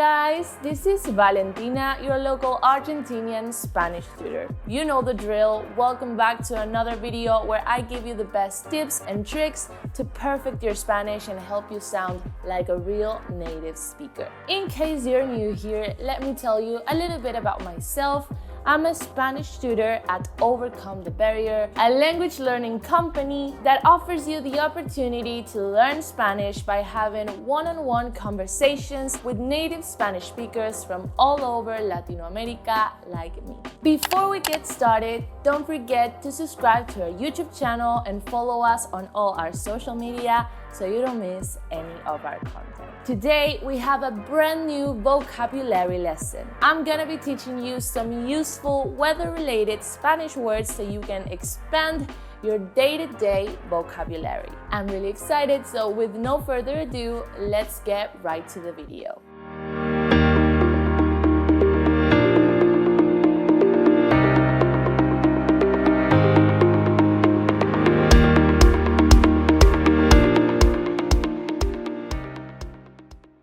guys, this is Valentina, your local Argentinian Spanish tutor. You know the drill. Welcome back to another video where I give you the best tips and tricks to perfect your Spanish and help you sound like a real native speaker. In case you're new here, let me tell you a little bit about myself. I'm a Spanish tutor at Overcome the Barrier, a language learning company that offers you the opportunity to learn Spanish by having one-on-one conversations with native Spanish speakers from all over Latin America like me. Before we get started, don't forget to subscribe to our YouTube channel and follow us on all our social media so you don't miss any of our content. Today, we have a brand new vocabulary lesson. I'm gonna be teaching you some useful weather-related Spanish words so you can expand your day-to-day vocabulary. I'm really excited, so with no further ado, let's get right to the video.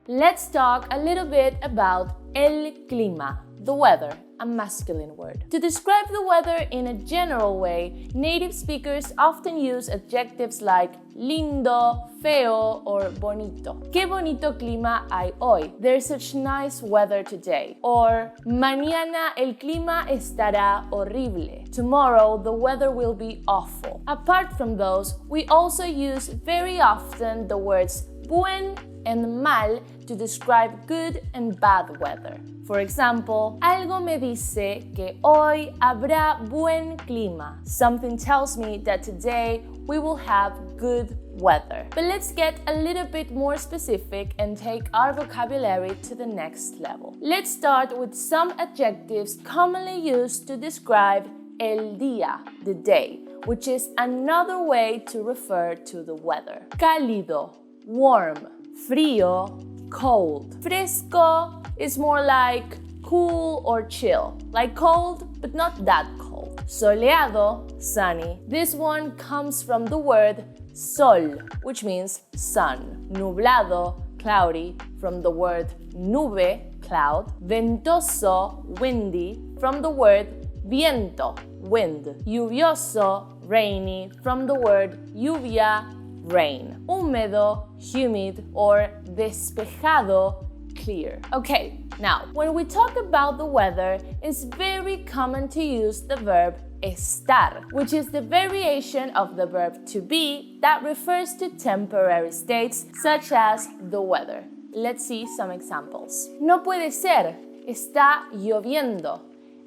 Let's talk a little bit about el clima, the weather, a masculine word. To describe the weather in a general way, native speakers often use adjectives like lindo, feo, or bonito. Qué bonito clima hay hoy. There's such nice weather today. Or mañana el clima estará horrible. Tomorrow the weather will be awful. Apart from those, we also use very often the words buen and mal to describe good and bad weather. For example, algo me dice que hoy habrá buen clima. Something tells me that today we will have good weather. But let's get a little bit more specific and take our vocabulary to the next level. Let's start with some adjectives commonly used to describe el día, the day, which is another way to refer to the weather. Cálido, warm. Frío, cold. Fresco is more like cool or chill, like cold but not that cold. Soleado, sunny. This one comes from the word sol, which means sun. Nublado, cloudy, from the word nube, cloud. Ventoso, windy, from the word viento, wind. Lluvioso, rainy, from the word lluvia, rain. Húmedo, humid, or despejado, clear. Okay, now, when we talk about the weather, it's very common to use the verb estar, which is the variation of the verb to be that refers to temporary states such as the weather. Let's see some examples. No puede ser, está lloviendo.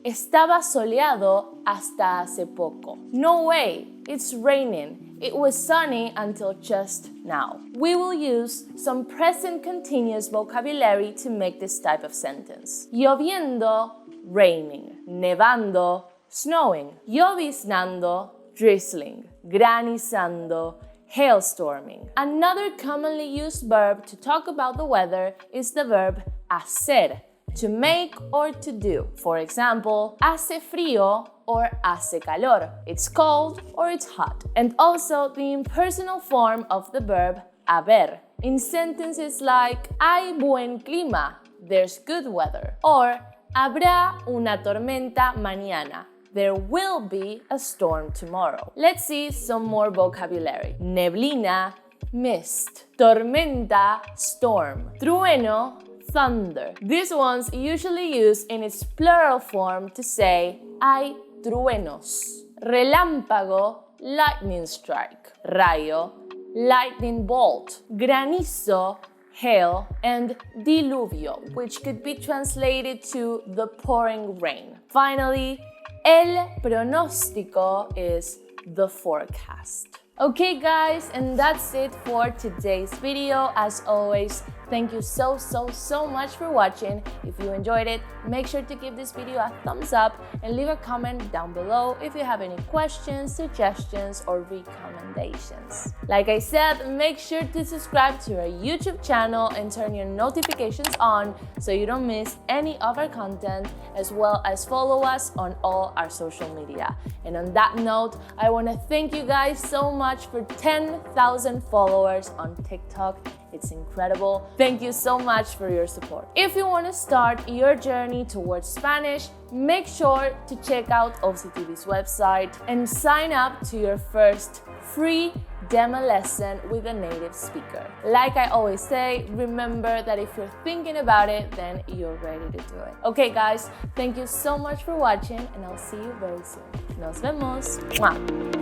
Estaba soleado hasta hace poco. No way, it's raining. It was sunny until just now. We will use some present continuous vocabulary to make this type of sentence. Lloviendo, raining. Nevando, snowing. Lloviznando, drizzling. Granizando, hailstorming. Another commonly used verb to talk about the weather is the verb hacer, to make or to do. For example, hace frío or hace calor. It's cold or it's hot. And also the impersonal form of the verb haber in sentences like hay buen clima, there's good weather, or habrá una tormenta mañana, there will be a storm tomorrow. Let's see some more vocabulary. Neblina, mist. Tormenta, storm. Trueno, thunder. These ones usually used in its plural form to say hay truenos. Relámpago, lightning strike. Rayo, lightning bolt. Granizo, hail. And diluvio, which could be translated to the pouring rain. Finally, el pronóstico is the forecast. Okay guys, and that's it for today's video. As always, thank you so much for watching. If you enjoyed it, make sure to give this video a thumbs up and leave a comment down below if you have any questions, suggestions, or recommendations. Like I said, make sure to subscribe to our YouTube channel and turn your notifications on so you don't miss any of our content, as well as follow us on all our social media. And on that note, I want to thank you guys so much for 10,000 followers on TikTok It's incredible. Thank you so much for your support. If you want to start your journey towards Spanish, make sure to check out OCTB's website and sign up to your first free demo lesson with a native speaker. Like I always say, remember that if you're thinking about it, then you're ready to do it. Okay guys, thank you so much for watching and I'll see you very soon. Nos vemos. Mwah.